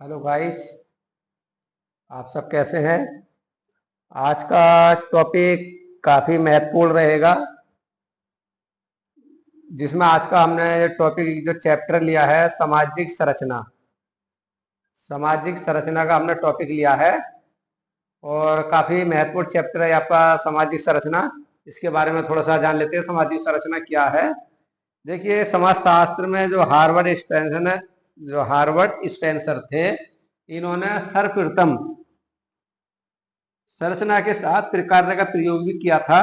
Hello guys. आप सब कैसे हैं? आज का टॉपिक काफ़ी महत्वपूर्ण रहेगा, जिसमें आज का हमने टॉपिक जो चैप्टर लिया है सामाजिक संरचना। सामाजिक संरचना का हमने टॉपिक लिया है और काफ़ी महत्वपूर्ण चैप्टर है आपका सामाजिक संरचना। इसके बारे में थोड़ा सा जान लेते हैं सामाजिक संरचना क्या है। देखिए, समाजशास्त्र में जो हार्वर्ड स्पेंसर थे, इन्होंने सर्वप्रथम संरचना के साथ प्रकार का प्रयोग भी किया था।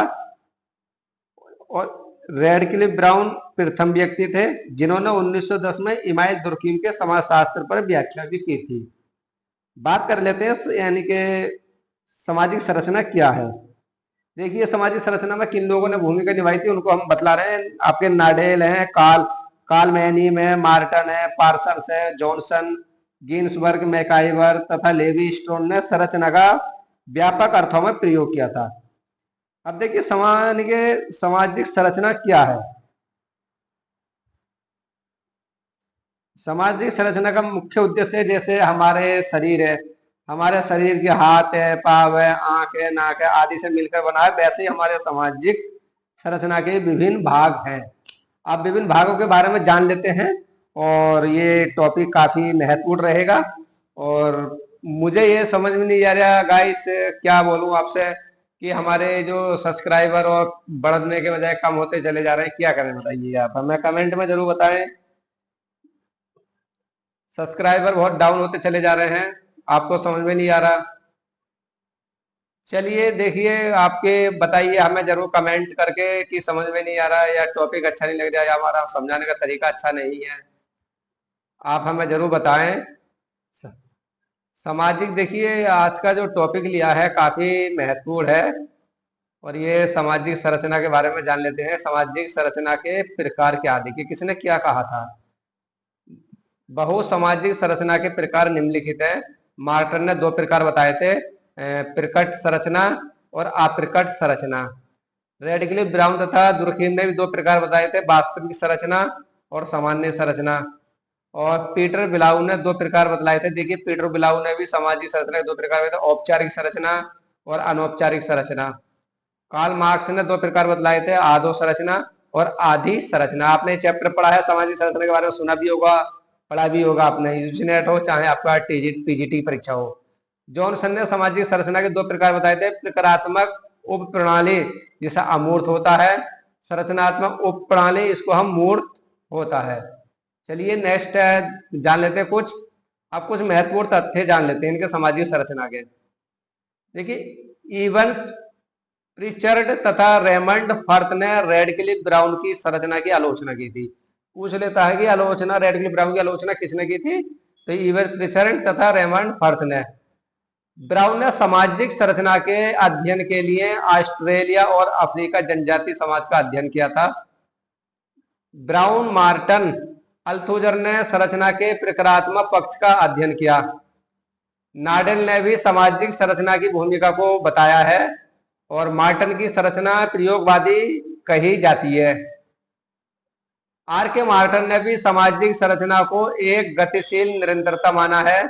और रेडक्लिफ ब्राउन प्रथम व्यक्ति थे जिन्होंने 1910 में इमाम दुर्कीम के समाजशास्त्र पर व्याख्या भी की थी। बात कर लेते हैं यानी कि सामाजिक संरचना क्या है। देखिए, सामाजिक संरचना में किन लोगों ने भूमिका निभाई थी उनको हम बतला रहे हैं। आपके नाडेल है, कार्ल मैनीम है, मार्टन है, पार्सन्स है, जॉनसन, गिन्सबर्ग, मैकाइवर तथा लेवी स्टोन ने संरचना का व्यापक अर्थों में प्रयोग किया था। अब देखिए, सामाजिक संरचना क्या है। सामाजिक संरचना का मुख्य उद्देश्य जैसे हमारे शरीर है, हमारे शरीर के हाथ है, पाँव है, आंख है, नाक है आदि से मिलकर बना है, वैसे ही हमारे सामाजिक संरचना के विभिन्न भाग हैं। अब विभिन्न भागों के बारे में जान लेते हैं और ये टॉपिक काफी महत्वपूर्ण रहेगा। और मुझे ये समझ में नहीं आ रहा गाइस, क्या बोलूं आपसे कि हमारे जो सब्सक्राइबर और बढ़ने के बजाय कम होते चले जा रहे हैं। क्या करें बताइए आप, हमें कमेंट में जरूर बताएं। सब्सक्राइबर बहुत डाउन होते चले जा रहे हैं, आपको समझ में नहीं आ रहा। चलिए देखिए, आपके बताइए हमें जरूर कमेंट करके कि समझ में नहीं आ रहा है या टॉपिक अच्छा नहीं लग रहा है या हमारा समझाने का तरीका अच्छा नहीं है। आप हमें जरूर बताएं। सामाजिक, देखिए आज का जो टॉपिक लिया है काफी महत्वपूर्ण है और ये सामाजिक संरचना के बारे में जान लेते हैं। सामाजिक संरचना के प्रकार क्या, देखिए किसने क्या कहा था। बहु सामाजिक संरचना के प्रकार निम्नलिखित हैं। मार्टन ने दो प्रकार बताए थे, प्रकट संरचना और अप्रकट संरचना। रेडक्लिफ ब्राउन तथा दुर्खीम ने भी दो प्रकार बताए थे, वास्तविक संरचना और सामान्य संरचना। और पीटर बिलाउ ने दो प्रकार बतलाए थे। देखिए, पीटर बिलाउ ने भी सामाजिक संरचना के दो प्रकार बताए, औपचारिक संरचना और अनौपचारिक संरचना। कार्ल मार्क्स ने दो प्रकार बतलाए थे, आधो संरचना और आधी संरचना। आपने चैप्टर पढ़ा है सामाजिक संरचना के बारे में, सुना भी होगा, पढ़ा भी होगा आपने, यूजीनेट हो चाहे आपका पीजीटी परीक्षा हो। जॉनसन ने सामाजिक संरचना के दो प्रकार बताए थे, प्रकारात्मक उप प्रणाली जिसे अमूर्त होता है, संरचनात्मक उप प्रणाली इसको हम मूर्त होता है। चलिए नेक्स्ट जान लेते हैं कुछ, अब कुछ महत्वपूर्ण तथ्य जान लेते हैं इनके सामाजिक संरचना के। देखिए, इवंस प्रिचर्ड तथा रेमंड फर्थ ने रेडक्लिफ ब्राउन की संरचना की आलोचना की थी। पूछ लेता है कि आलोचना रेडक्लिफ ब्राउन की आलोचना किसने की थी, तो इवन प्रिचर्ड तथा रेमंड फर्थ ने। ब्राउन ने सामाजिक संरचना के अध्ययन के लिए ऑस्ट्रेलिया और अफ्रीका जनजाति समाज का अध्ययन किया था। ब्राउन, मार्टन, अल्थुजर ने संरचना के प्रकारात्मक पक्ष का अध्ययन किया। नाडेल ने भी सामाजिक संरचना की भूमिका को बताया है और मार्टन की संरचना प्रयोगवादी कही जाती है। आर के मार्टन ने भी सामाजिक संरचना को एक गतिशील निरंतरता माना है।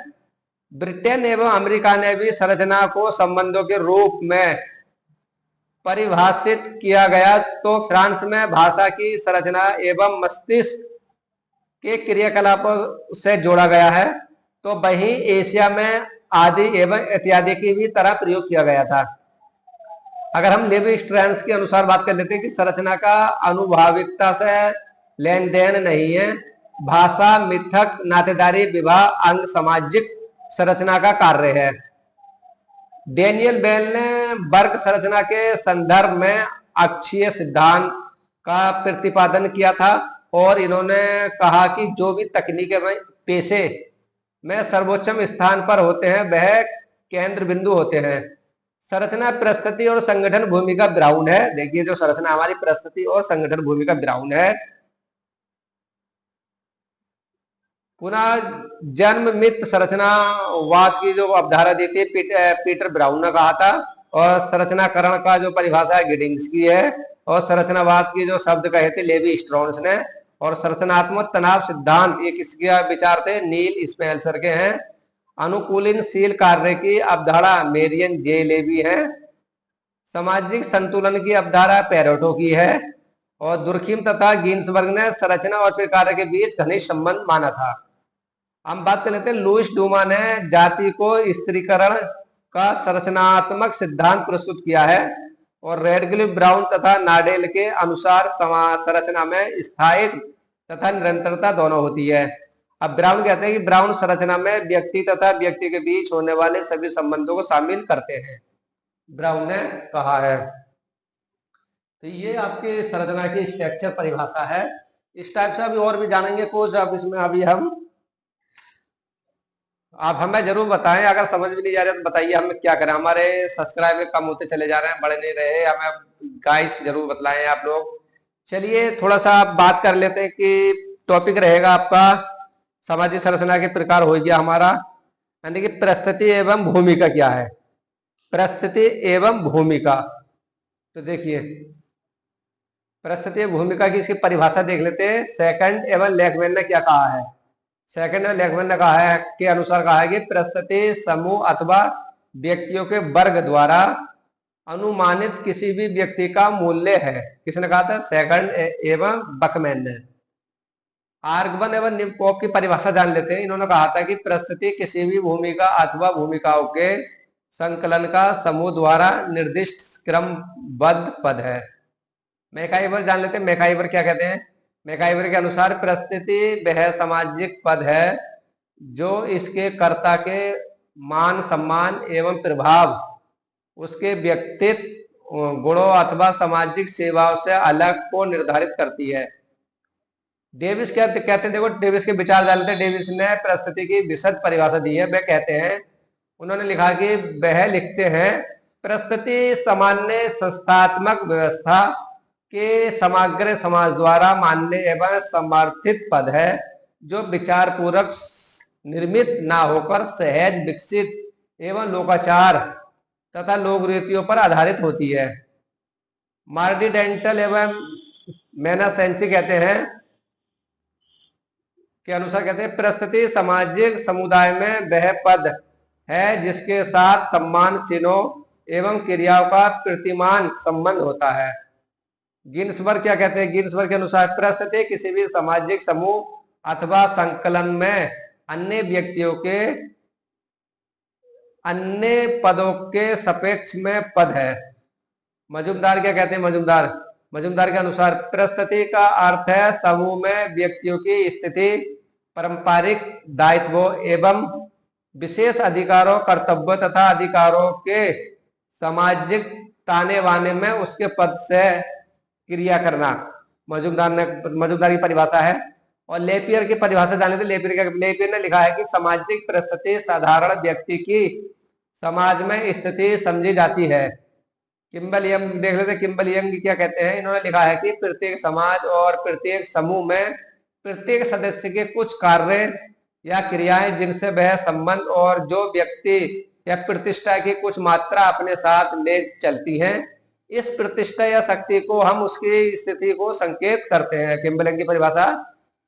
ब्रिटेन एवं अमेरिका ने भी संरचना को संबंधों के रूप में परिभाषित किया गया, तो फ्रांस में भाषा की संरचना एवं मस्तिष्क के क्रियाकलापों से जोड़ा गया है, तो वहीं एशिया में आदि एवं इत्यादि की भी तरह प्रयोग किया गया था। अगर हम लेवी स्ट्रैंस के अनुसार बात कर लेते हैं कि संरचना का अनुभाविकता से लेन देन नहीं है, भाषा, मिथक, नातेदारी, विवाह, अंग सामाजिक संरचना का कार्य है। डेनियल बेल ने वर्ग संरचना के संदर्भ में अक्षीय सिद्धांत का प्रतिपादन किया था और इन्होंने कहा कि जो भी तकनीक पेशे में सर्वोच्चम स्थान पर होते हैं वह केंद्र बिंदु होते हैं। संरचना, परिस्थिति और संगठन भूमिका ब्राउन है। देखिए, जो संरचना हमारी परिस्थिति और संगठन भूमिका ब्राउन है। पुनः जन्म मित संरचनावाद की जो अवधारणा दी थी पीटर ब्राउन ने कहा था, और संरचनाकरण का जो परिभाषा है गिडिंग्स की है, और संरचनावाद की जो शब्द कहे थे लेवी स्ट्रॉन्स ने, और संरचनात्मक तनाव सिद्धांत ये किसके विचार थे, नील स्पेंसर के हैं। अनुकूलनशील कार्य की अवधारणा मेरियन जे लेवी है। सामाजिक संतुलन की अवधारणा पेरेटो की है। और दुर्खिम तथा गिन्सबर्ग ने संरचना और प्रकार के बीच घनिष्ठ संबंध माना था। हम बात कर लेते हैं लुईस डूमा ने जाति को स्त्रीकरण का संरचनात्मक सिद्धांत प्रस्तुत किया है। और रेडक्लिफ ब्राउन तथा नाडेल के अनुसार संरचना में स्थायी तथा निरंतरता दोनों होती है। अब ब्राउन कहते हैं कि ब्राउन संरचना में व्यक्ति तथा व्यक्ति के बीच होने वाले सभी संबंधों को शामिल करते हैं, ब्राउन ने कहा है। तो ये आपके संरचना की स्ट्रक्चर परिभाषा है। इस टाइप से अभी और भी जानेंगे कुछ। अब इसमें अभी हम आप हमें जरूर बताएं, अगर समझ में नहीं आ रहा तो बताइए, हमें क्या करें। हमारे सब्सक्राइबर कम होते चले जा रहे हैं, बढ़ नहीं रहे, हमें गाइस जरूर बताएं आप लोग। चलिए थोड़ा सा बात कर लेते हैं कि टॉपिक रहेगा आपका सामाजिक संरचना के प्रकार हो गया हमारा, यानी कि परिस्थिति एवं भूमिका क्या है। परिस्थिति एवं भूमिका, तो देखिए परिस्थिति भूमिका की इसकी परिभाषा देख लेते हैं। सेकंड एवं लेखमैन ने क्या कहा है। सेकंड एवं लेखमैन ने कहा है के अनुसार कहा है कि परिस्थिति समूह अथवा व्यक्तियों के वर्ग द्वारा अनुमानित किसी भी व्यक्ति का मूल्य है। किसने कहा था, सेकंड एवं बकमैन ने। आर्गवन एवं निमकोफ की परिभाषा जान लेते हैं। इन्होंने कहा था कि परिस्थिति किसी भी भूमिका अथवा भूमिकाओं के संकलन का समूह द्वारा निर्दिष्ट क्रमबद्ध पद है। मैकाइवर जान लेते हैं। मैकाइवर क्या कहते हैं। मैकाइवर के अनुसार परिस्थिति वह सामाजिक पद है जो इसके कर्ता के मान सम्मान एवं प्रभाव उसके व्यक्तित्व गुणों अथवा सामाजिक सेवाओं से अलग को निर्धारित करती है। डेविस क्या कहते हैं, देखो डेविस के विचार जान लेते हैं। डेविस ने परिस्थिति की विशद परिभाषा दी है। वह कहते हैं, उन्होंने लिखा कि वह लिखते हैं परिस्थिति सामान्य संस्थात्मक व्यवस्था के समग्र समाज द्वारा मान्य एवं समर्थित पद है जो विचार पूर्वक निर्मित ना होकर सहज विकसित एवं लोकाचार तथा लोक रीतियों पर आधारित होती है। मार्डी डेंटल एवं मैना सेंची कहते हैं के अनुसार कहते हैं परिस्थिति सामाजिक समुदाय में वह पद है जिसके साथ सम्मान चिन्हों एवं क्रियाओं का प्रतिमान संबंध होता है। गिन्सबर्ग क्या कहते हैं। गिन्सबर्ग के अनुसार परिस्थिति किसी भी सामाजिक समूह अथवा संकलन में अन्य व्यक्तियों के अन्य पदों के सापेक्ष में पद है। मजुमदार क्या कहते हैं। मजुमदार के अनुसार परिस्थिति का अर्थ है समूह में व्यक्तियों की स्थिति, पारंपरिक दायित्वों एवं विशेष अधिकारों, कर्तव्यों तथा अधिकारों के सामाजिक ताने बाने में उसके पद से क्रिया करना। मजुमदार की परिभाषा है। और लेपियर की परिभाषा जाने तो लेपियर ने लिखा है कि सामाजिक परिस्थिति साधारण व्यक्ति की समाज में स्थिति समझी जाती है। किम्बल यंग देख लेते। किम्बल यंग क्या कहते हैं। इन्होंने लिखा है कि प्रत्येक समाज और प्रत्येक समूह में प्रत्येक सदस्य के कुछ कार्य या क्रियाएं जिनसे वह संबंध और जो व्यक्ति या प्रतिष्ठा की कुछ मात्रा अपने साथ ले चलती हैं, इस प्रतिष्ठा या शक्ति को हम उसकी स्थिति को संकेत करते हैं। किम्बल की परिभाषा।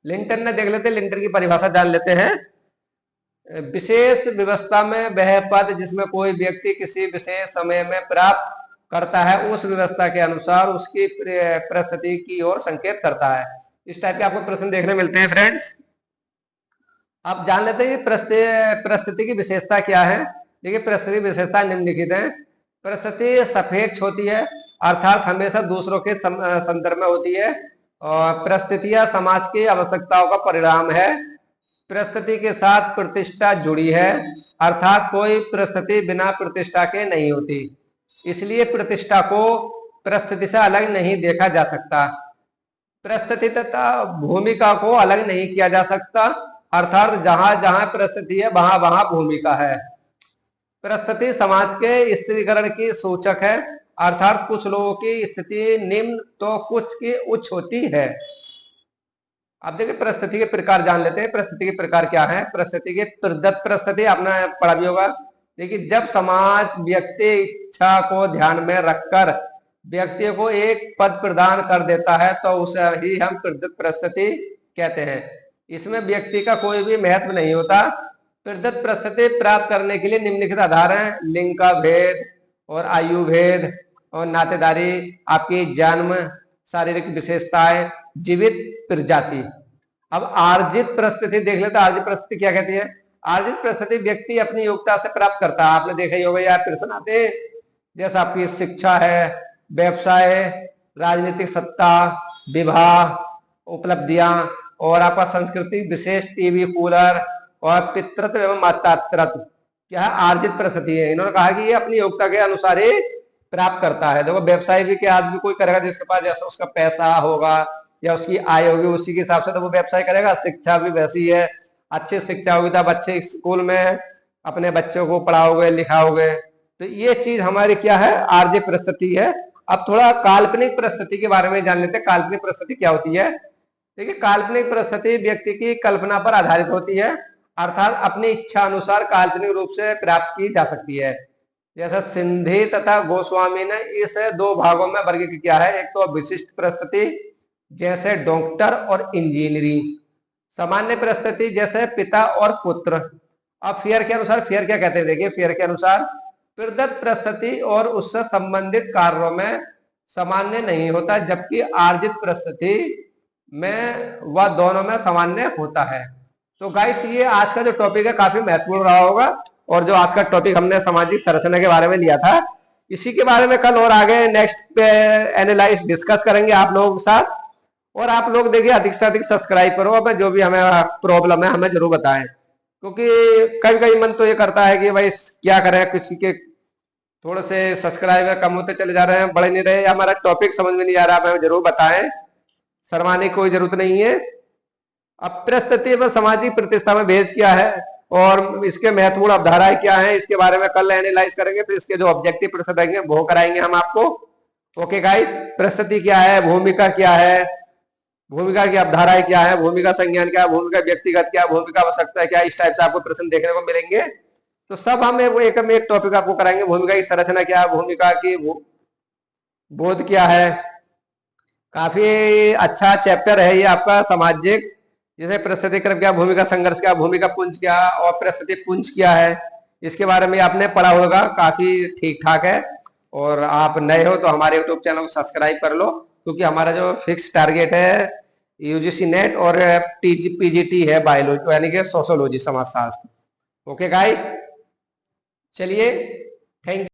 लिंटन ने देख लेते। लिंटन की परिभाषा जान लेते हैं। विशेष व्यवस्था में वह पद जिसमें कोई व्यक्ति किसी विशेष समय में प्राप्त करता है उस व्यवस्था के अनुसार उसकी परिस्थिति की ओर संकेत करता है। इस टाइप के आपको प्रश्न देखने मिलते हैं फ्रेंड्स। आप जान लेते हैं कि परिस्थिति की विशेषता क्या है। देखिए परिस्थिति विशेषता निम्नलिखित है। परिस्थिति सापेक्ष होती है, अर्थात हमेशा दूसरों के संदर्भ में होती है। और परिस्थितियां समाज की आवश्यकताओं का परिणाम है। परिस्थिति के साथ प्रतिष्ठा जुड़ी है, अर्थात कोई परिस्थिति बिना प्रतिष्ठा के नहीं होती, इसलिए प्रतिष्ठा को परिस्थिति से अलग नहीं देखा जा सकता। परिस्थिति तथा भूमिका को अलग नहीं किया जा सकता, अर्थात जहां जहां परिस्थिति है वहां वहां भूमिका है। परिस्थिति समाज के स्त्रीकरण की सूचक है, अर्थात कुछ लोगों की स्थिति निम्न तो कुछ की उच्च होती है। अब देखिए परिस्थिति के प्रकार जान लेते हैं। परिस्थिति के प्रकार क्या है। परिस्थिति के प्रदत्त परिस्थिति आपने पढ़ा भी होगा। देखिए जब समाज व्यक्ति इच्छा को ध्यान में रखकर व्यक्ति को एक पद प्रदान कर देता है तो उसे ही हम प्रदत्त परिस्थिति कहते हैं। इसमें व्यक्ति का कोई भी महत्व नहीं होता, प्रदत्त परिस्थिति प्राप्त करने के लिए निम्नलिखित आधार हैं: लिंग का भेद और आयु भेद और नातेदारी, आपकी जन्म, शारीरिक विशेषताएं, जीवित प्रजाति। अब आर्जित परिस्थिति देख लेते हैं। आर्जित परिस्थिति क्या कहती है? आर्जित परिस्थिति व्यक्ति अपनी योग्यता से प्राप्त करता है। आपने देखा ही होगा यार, प्रश्न आते हैं जैसे आपकी शिक्षा है, व्यवसाय, राजनीतिक सत्ता, विवाह, उपलब्धियां और आपका संस्कृति विशेष, टीवी, कूलर और पितृत्व एवं मातात्व क्या है? आर्जित परिस्थिति है। इन्होंने कहा कि ये अपनी योग्यता के अनुसार ही प्राप्त करता है। देखो व्यवसाय भी क्या आदमी कोई करेगा जिसके पास जैसा उसका पैसा होगा या उसकी आय होगी उसी के हिसाब से तो वो व्यवसाय करेगा। शिक्षा भी वैसी है, अच्छी शिक्षा होगी तब अच्छे स्कूल में अपने बच्चों को पढ़ाओगे लिखाओगे। तो ये चीज हमारी क्या है? आर्जित परिस्थिति है। अब थोड़ा काल्पनिक परिस्थिति के बारे में जान लेते हैं। काल्पनिक परिस्थिति क्या होती है? देखिए, काल्पनिक परिस्थिति व्यक्ति की कल्पना पर आधारित होती है, अर्थात अपनी इच्छा अनुसार काल्पनिक रूप से प्राप्त की जा सकती है। जैसा सिंधी तथा गोस्वामी ने इस दो भागों में वर्गीकृत किया है। एक तो विशिष्ट परिस्थिति जैसे डॉक्टर और इंजीनियरिंग, सामान्य परिस्थिति जैसे पिता और पुत्र। अब फेयर के अनुसार, फेयर क्या कहते हैं? देखिए, फेयर के अनुसार प्रदत्त परिस्थिति और उससे संबंधित कार्यों में सामान्य नहीं होता, जबकि आर्जित परिस्थिति में वह दोनों में सामान्य होता है। तो गाइस, ये आज का जो टॉपिक है काफी महत्वपूर्ण रहा होगा। और जो आज का टॉपिक हमने सामाजिक संरचना के बारे में लिया था, इसी के बारे में कल और आगे नेक्स्ट पे एनालाइज डिस्कस करेंगे आप लोगों के साथ। और आप लोग देखिए अधिक से अधिक सब्सक्राइब करो। अब जो भी हमें प्रॉब्लम है हमें जरूर बताएं, क्योंकि कई कई मन तो ये करता है कि भाई क्या करें, किसी के थोड़े से सब्सक्राइबर कम होते चले जा रहे हैं, बढ़ नहीं रहे, हमारा टॉपिक समझ में नहीं आ रहा, हमें जरूर बताएं। शर्माने की कोई जरूरत नहीं है। अब परिस्थिति व सामाजिक प्रतिष्ठा में भेद क्या है और इसके महत्वपूर्ण अवधारणाएं क्या है, इसके बारे में कल एनालाइज करेंगे। फिर इसके जो ऑब्जेक्टिव प्रश्न रहेंगे वो कराएंगे हम आपको। ओके गाइस, परिस्थिति क्या है, भूमिका क्या है, भूमिका की अवधारणाएं क्या है, भूमिका संज्ञान क्या है, भूमिका व्यक्तिगत क्या है, भूमिका आवश्यकता क्या है, इस टाइप से आपको प्रश्न देखने को मिलेंगे। तो सब हम एक टॉपिक आपको कराएंगे। भूमिका की संरचना क्या है, भूमिका की बोध क्या है। काफी अच्छा चैप्टर है ये आपका सामाजिक, जैसे परिस्थिति क्रम क्या, भूमिका संघर्ष क्या, भूमिका पुंज क्या और परिस्थिति पुंज क्या है, इसके बारे में आपने पढ़ा होगा। काफी ठीक ठाक है। और आप नए हो तो हमारे यूट्यूब चैनल को सब्सक्राइब कर लो, क्योंकि हमारा जो फिक्स टारगेट है यूजीसी नेट और पीजीटी है बायोलॉजी, यानी कि सोशोलॉजी, समाजशास्त्र। ओके गाइस, चलिए, थैंक यू।